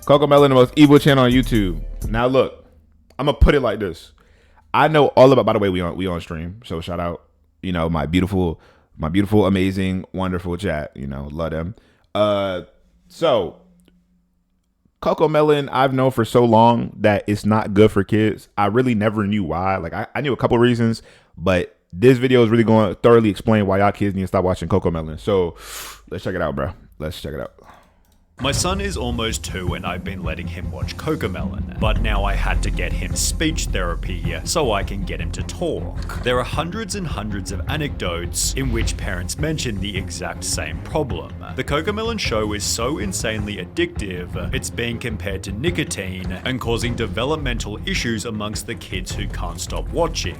Cocomelon, the most evil channel on YouTube. Now look, I'm gonna put it like this. I know all about. By the way, we on stream, so shout out. My beautiful, amazing, wonderful chat. Love them. So Cocomelon, I've known for so long that it's not good for kids. I really never knew why. Like I knew a couple reasons, but this video is really going to thoroughly explain why y'all kids need to stop watching Cocomelon. So let's check it out, bro. Let's check it out. My son is almost 2 and I've been letting him watch Cocomelon, but now I had to get him speech therapy so I can get him to talk. There are hundreds and hundreds of anecdotes in which parents mention the exact same problem. The Cocomelon show is so insanely addictive, it's being compared to nicotine and causing developmental issues amongst the kids who can't stop watching.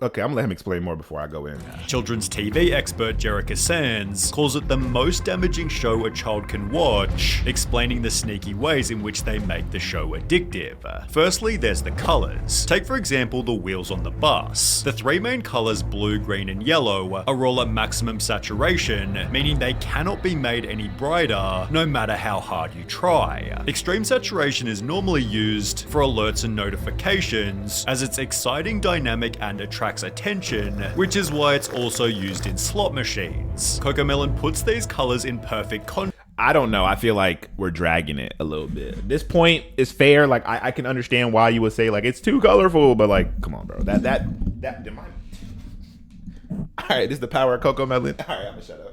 Okay, I'm gonna let him explain more before I go in. Children's TV expert Jerica Sands calls it the most damaging show a child can watch, explaining the sneaky ways in which they make the show addictive. Firstly, there's the colors. Take for example the wheels on the bus. The 3 main colors, blue, green, and yellow, are all at maximum saturation, meaning they cannot be made any brighter no matter how hard you try. Extreme saturation is normally used for alerts and notifications, as it's exciting, dynamic, and attractive attention, which is why it's also used in slot machines. Cocomelon puts these colors in perfect contrast. I don't know. I feel like we're dragging it a little bit. This point is fair. Like I can understand why you would say like it's too colorful, but like, come on, bro. That did mine. All right, this is the power of Cocomelon. All right, I'm gonna shut up.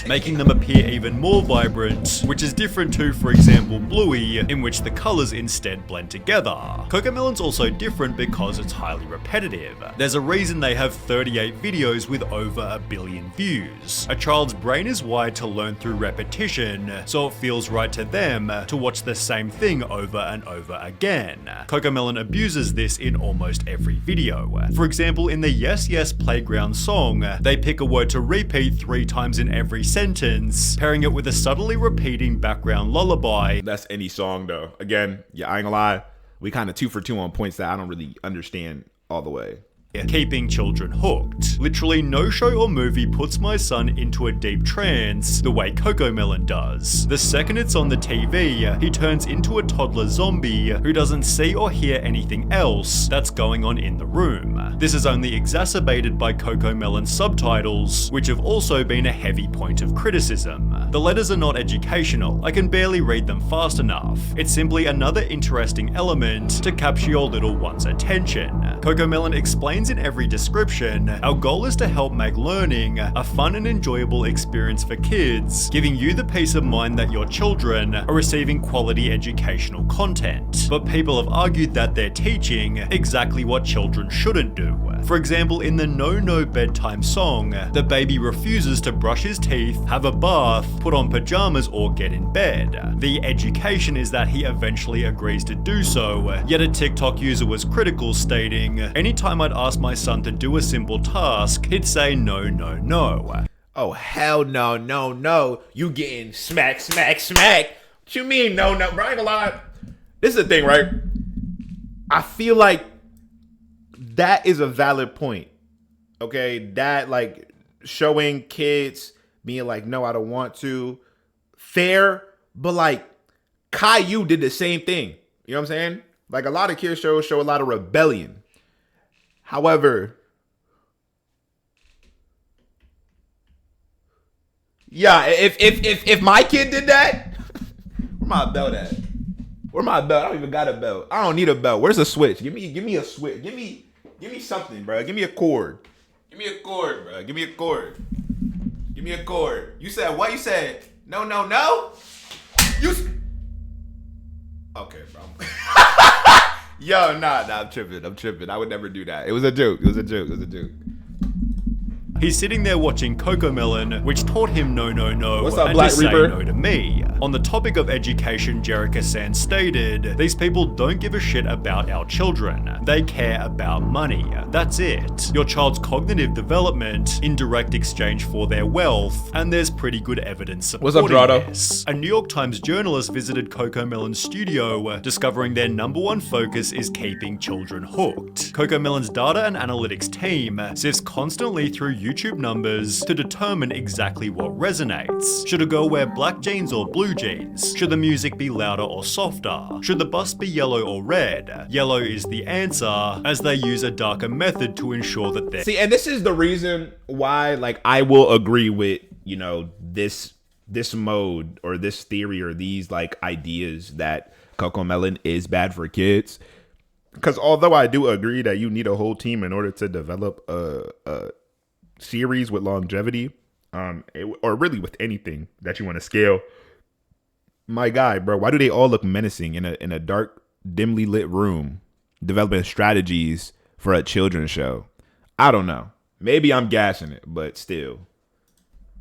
Making them appear even more vibrant, which is different to, for example, Bluey, in which the colors instead blend together. Cocomelon's also different because it's highly repetitive. There's a reason they have 38 videos with over 1 billion views. A child's brain is wired to learn through repetition, so it feels right to them to watch the same thing over and over again. Cocomelon abuses this in almost every video. For example, in the Yes Yes Playground song, they pick a word to repeat 3 times in every sentence, pairing it with a subtly repeating background lullaby. That's any song though. Again, yeah, I ain't gonna lie. We kind of 2 for 2 on points that I don't really understand all the way. Keeping children hooked. Literally no show or movie puts my son into a deep trance the way Cocomelon does. The second it's on the TV, he turns into a toddler zombie who doesn't see or hear anything else that's going on in the room. This is only exacerbated by Cocomelon's subtitles, which have also been a heavy point of criticism. The letters are not educational, I can barely read them fast enough. It's simply another interesting element to capture your little one's attention. Cocomelon explains in every description, our goal is to help make learning a fun and enjoyable experience for kids, giving you the peace of mind that your children are receiving quality educational content. But people have argued that they're teaching exactly what children shouldn't do. For example, in the No No Bedtime song, the baby refuses to brush his teeth, have a bath, put on pajamas, or get in bed. The education is that he eventually agrees to do so, yet a TikTok user was critical, stating, anytime I'd ask my son to do a simple task, he'd say no, no, no. Oh, hell no, no, no. You getting smack, smack, smack. What you mean no, no? Bro, I ain't gonna lie. This is the thing, right? I feel like that is a valid point. Okay? That, like, showing kids being like, no, I don't want to. Fair, but, like, Caillou did the same thing. You know what I'm saying? Like, a lot of kids shows show a lot of rebellion. However, yeah, if my kid did that, where my belt at? Where my belt? I don't even got a belt. I don't need a belt. Where's the switch? Give me a switch. Give me something, bro. Give me a cord. Give me a cord, bro. Give me a cord. Give me a cord. You said what? You said no, no, no. Okay, bro. Yo, nah, I'm tripping. I would never do that. It was a joke. He's sitting there watching Cocomelon, which taught him no, no, no, What's up, and Black to say Reaper? no to me. On the topic of education, Jerica Sands stated, these people don't give a shit about our children. They care about money. That's it. Your child's cognitive development in direct exchange for their wealth, and there's pretty good evidence supporting this. A New York Times journalist visited Cocomelon's studio, discovering their #1 focus is keeping children hooked. Cocomelon's data and analytics team sifts constantly through YouTube numbers to determine exactly what resonates. Should a girl wear black jeans or blue jeans? Should the music be louder or softer? Should the bus be yellow or red? Yellow is the answer, as they use a darker method to ensure that they're... See, and this is the reason why, like, I will agree with, you know, this mode or this theory or these, like, ideas that Cocomelon is bad for kids. Because although I do agree that you need a whole team in order to develop a series with longevity, or really with anything that you want to scale, my guy, bro, why do they all look menacing in a dark, dimly lit room developing strategies for a children's show? I don't know. Maybe I'm gassing it, but still.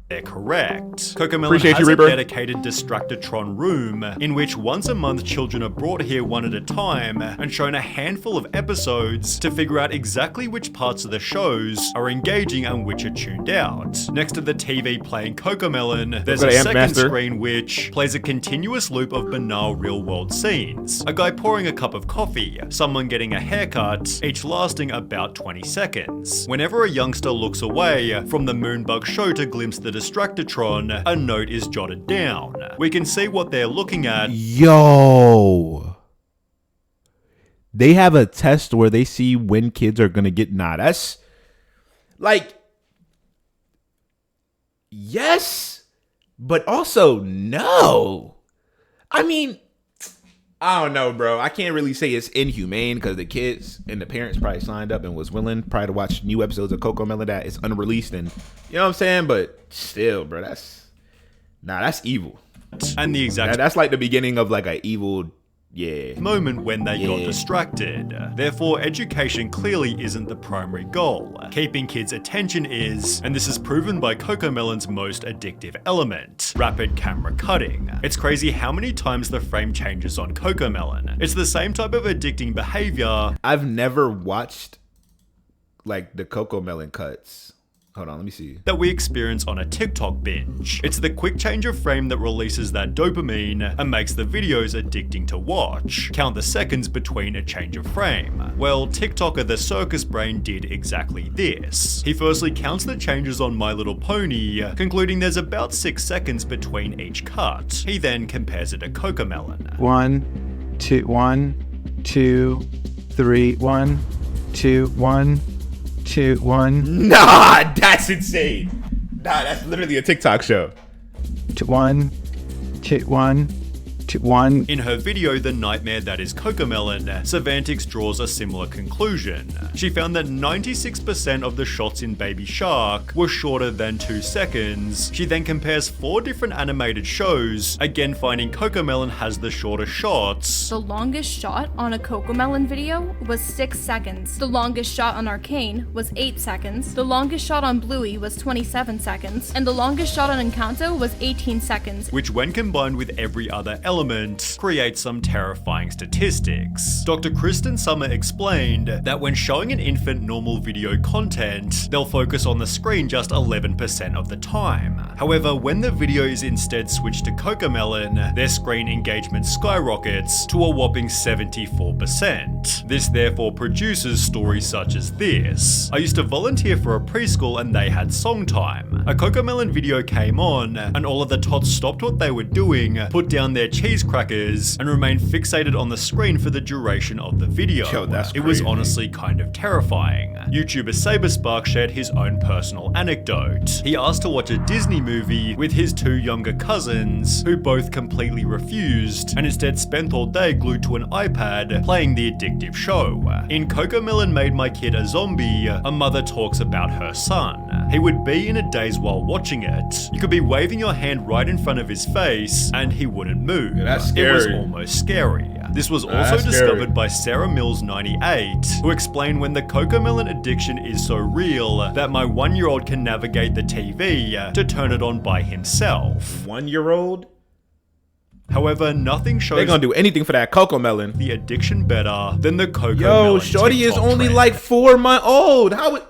They're correct. Cocomelon Appreciate has you, a Reaper. dedicated Distractatron room in which once a month children are brought here one at a time and shown a handful of episodes to figure out exactly which parts of the shows are engaging and which are tuned out. Next to the TV playing Cocomelon, there's a second screen which plays a continuous loop of banal real-world scenes. A guy pouring a cup of coffee, someone getting a haircut, each lasting about 20 seconds. Whenever a youngster looks away from the Moonbug show to glimpse the Distractatron, a note is jotted down. We can see what they're looking at. Yo, they have a test where they see when kids are gonna get. Nah, that's like, yes, but also no. I mean, I don't know, bro. I can't really say it's inhumane because the kids and the parents probably signed up and was willing probably to watch new episodes of Cocomelon that is unreleased, and you know what I'm saying? But still, bro, that's evil. And the exact that's like the beginning of like a evil, moment when they got distracted. Therefore, education clearly isn't the primary goal. Keeping kids' attention is, and this is proven by Cocomelon's most addictive element, rapid camera cutting. It's crazy how many times the frame changes on Cocomelon. It's the same type of addicting behavior. I've never watched like the Cocomelon cuts. Hold on, let me see. That we experience on a TikTok binge. It's the quick change of frame that releases that dopamine and makes the videos addicting to watch. Count the seconds between a change of frame. Well, TikToker the Circus Brain did exactly this. He firstly counts the changes on My Little Pony, concluding there's about 6 seconds between each cut. He then compares it to Cocomelon. 1, 2, 1, 2, 3, 1, 2, 1, 2, 1. Nah, that's insane. Nah, that's literally a TikTok show. 2, 1, 2, 1, 2, 1. In her video, The Nightmare That Is Cocomelon, Savantix draws a similar conclusion. She found that 96% of the shots in Baby Shark were shorter than 2 seconds. She then compares 4 different animated shows, again finding Cocomelon has the shorter shots. The longest shot on a Cocomelon video was 6 seconds. The longest shot on Arcane was 8 seconds. The longest shot on Bluey was 27 seconds. And the longest shot on Encanto was 18 seconds. Which, when combined with every other element, creates some terrifying statistics. Dr. Kristen Summer explained that when showing an infant normal video content, they'll focus on the screen just 11% of the time. However, when the video is instead switched to Cocomelon, their screen engagement skyrockets to a whopping 74%. This therefore produces stories such as this. I used to volunteer for a preschool and they had song time. A Cocomelon video came on and all of the tots stopped what they were doing, put down their cheese crackers, and remained fixated on the screen for the duration of the video. Yo, that's It was crazy. honestly kind of terrifying. YouTuber Saberspark shared his own personal anecdote. He asked to watch a Disney movie with his 2 younger cousins, who both completely refused, and instead spent all day glued to an iPad playing the addictive show. In Cocomelon Made My Kid a Zombie, a mother talks about her son. He would be in a daze while watching it. You could be waving your hand right in front of his face, and he wouldn't move. That's It was scary. almost scary. This was also That's discovered scary. by Sarah Mills 98, who explained when the Cocomelon addiction is so real that my 1-year-old can navigate the TV to turn it on by himself. 1-year-old? However, nothing shows They're gonna do anything for that Cocomelon. the addiction better than the Cocomelon Yo, Shorty is TikTok only trend. like 4 months old. How would...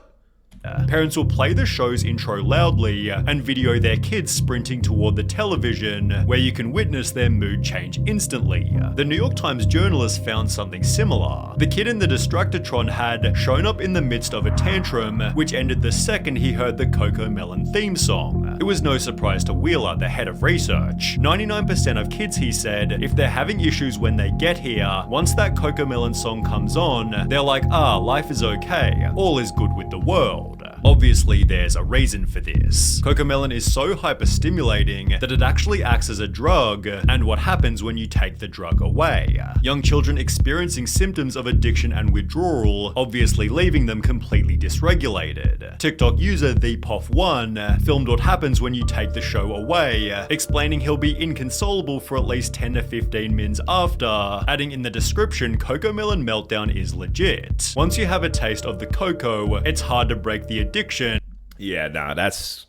Parents will play the show's intro loudly and video their kids sprinting toward the television, where you can witness their mood change instantly. The New York Times journalist found something similar. The kid in the Distractatron had shown up in the midst of a tantrum, which ended the second he heard the Cocomelon theme song. It was no surprise to Wheeler, the head of research. 99% of kids, he said, if they're having issues when they get here, once that Cocomelon song comes on, they're like, life is okay, all is good with the world. Obviously, there's a reason for this. Cocomelon is so hyper-stimulating that it actually acts as a drug, and what happens when you take the drug away. Young children experiencing symptoms of addiction and withdrawal, obviously leaving them completely dysregulated. TikTok user ThePoff1 filmed what happens when you take the show away, explaining he'll be inconsolable for at least 10 to 15 mins after, adding in the description, Cocomelon meltdown is legit. Once you have a taste of the cocoa, it's hard to break the addiction. Yeah, nah, that's...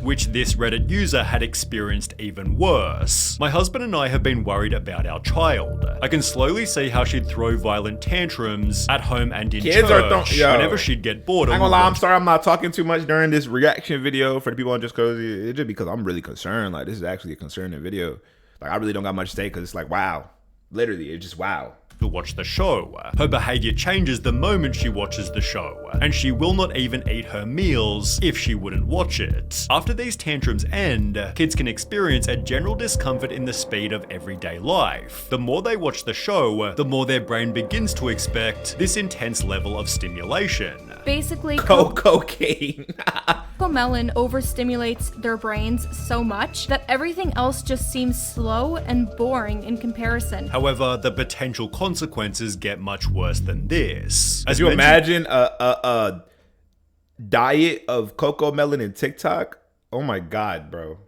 which this Reddit user had experienced even worse. My husband and I have been worried about our child. I can slowly see how she'd throw violent tantrums at home and in Kids church whenever she'd get bored. I'm gonna lie, I'm sorry I'm not talking too much during this reaction video for the people on Just Cozy. It's just because I'm really concerned. Like, this is actually a concerning video. Like, I really don't got much to say because it's like, wow. Literally, it's just wow. To watch the show. Her behavior changes the moment she watches the show, and she will not even eat her meals if she wouldn't watch it. After these tantrums end, kids can experience a general discomfort in the speed of everyday life. The more they watch the show, the more their brain begins to expect this intense level of stimulation. Basically, cocaine. Cocomelon overstimulates their brains so much that everything else just seems slow and boring in comparison. However, the potential consequences get much worse than this. As you imagine a diet of Cocomelon and TikTok? Oh my god, bro.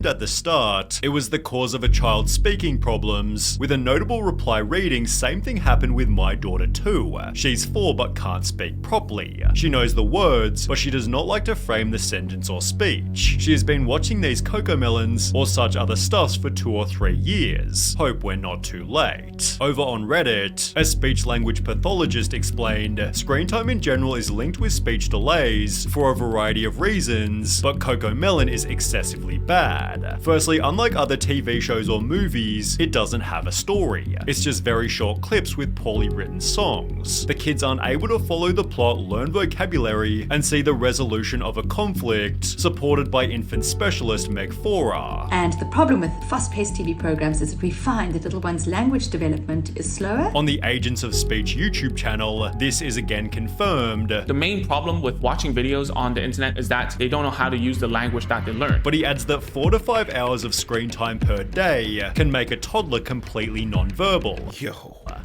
At the start, it was the cause of a child's speaking problems, with a notable reply reading, "Same thing happened with my daughter too. She's 4 but can't speak properly. She knows the words, but she does not like to frame the sentence or speech. She has been watching these Cocomelons or such other stuffs for 2 or 3 years. Hope we're not too late." Over on Reddit, a speech language pathologist explained, "Screen time in general is linked with speech delays for a variety of reasons, but Cocomelon is excessively bad. Firstly, unlike other TV shows or movies, it doesn't have a story. It's just very short clips with poorly written songs. The kids aren't able to follow the plot, learn vocabulary, and see the resolution of a conflict supported by infant specialist Meg Fora." And the problem with fast-paced TV programs is that we find that little one's language development is slower. On the Agents of Speech YouTube channel, this is again confirmed. The main problem with watching videos on the internet is that they don't know how to use the language that they learn. But he adds that 4 to 5 hours of screen time per day can make a toddler completely non-verbal.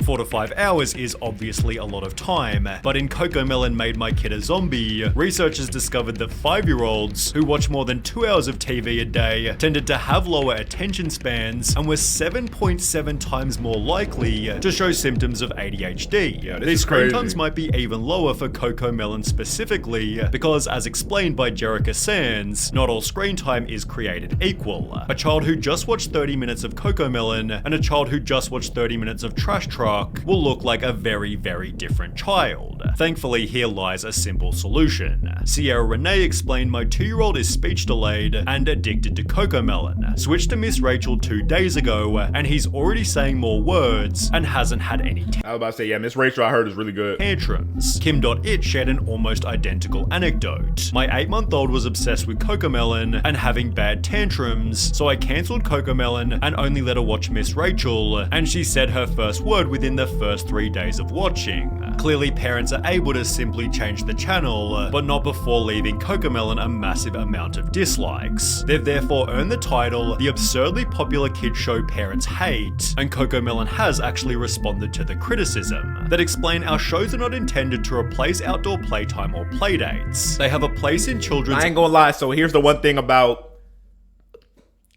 4 to 5 hours is obviously a lot of time, but in Cocomelon Made My Kid a Zombie, researchers discovered that 5-year-olds who watch more than 2 hours of TV a day tended to have lower attention spans and were 7.7 times more likely to show symptoms of ADHD. These screen times might be even lower for Cocomelon specifically, because as explained by Jerica Sands, not all screen time is created equal. A child who just watched 30 minutes of Cocomelon and a child who just watched 30 minutes of Trash Truck will look like a very, very different child. Thankfully, here lies a simple solution. Sierra Renee explained, "My 2-year-old is speech delayed and addicted to Cocomelon. Switched to Miss Rachel 2 days ago, and he's already saying more words and hasn't had any I was about to say, yeah, Miss Rachel I heard is really good. tantrums." Kim.it shared an almost identical anecdote. "My 8-month-old was obsessed with Cocomelon and having bad tantrums, so I cancelled Cocomelon and only let her watch Miss Rachel, and she said her first word within the first 3 days of watching. Clearly, parents are able to simply change the channel, but not before leaving Cocomelon a massive amount of dislikes. They've therefore earned the title, the absurdly popular kids show parents hate, and Cocomelon has actually responded to the criticism that explain our shows are not intended to replace outdoor playtime or playdates. They have a place in children's..." I ain't gonna lie, so here's the one thing about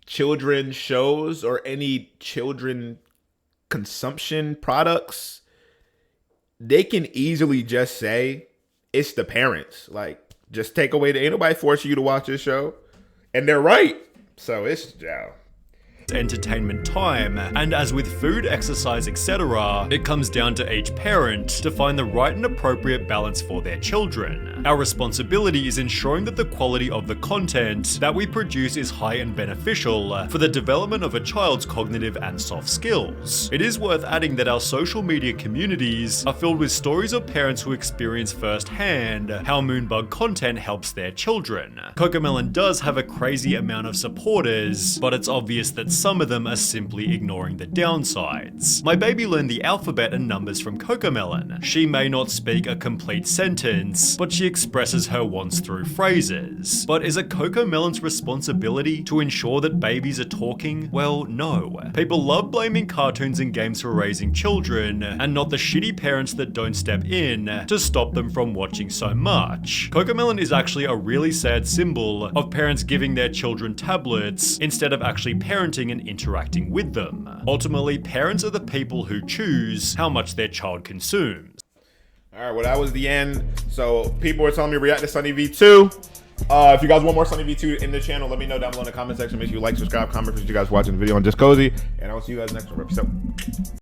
children's shows or any children consumption products, they can easily just say it's the parents. Like, just take away ain't nobody forcing you to watch this show. And they're right. So it's, yeah. entertainment time, and as with food, exercise, etc., it comes down to each parent to find the right and appropriate balance for their children. Our responsibility is ensuring that the quality of the content that we produce is high and beneficial for the development of a child's cognitive and soft skills. It is worth adding that our social media communities are filled with stories of parents who experience firsthand how Moonbug content helps their children. Cocomelon does have a crazy amount of supporters, but it's obvious that some of them are simply ignoring the downsides. My baby learned the alphabet and numbers from Cocomelon. She may not speak a complete sentence, but she expresses her wants through phrases. But is it Cocomelon's responsibility to ensure that babies are talking? Well, no. People love blaming cartoons and games for raising children, and not the shitty parents that don't step in to stop them from watching so much. Cocomelon is actually a really sad symbol of parents giving their children tablets instead of actually parenting and interacting with them. Ultimately, parents are the people who choose how much their child consumes. Alright, well that was the end. So people were telling me react to Sunny V2. If you guys want more Sunny V2 in the channel, let me know down below in the comment section. Make sure you like, subscribe, comment. Appreciate you guys watching the video on IsiahCozy, and I will see you guys next one. Peace out.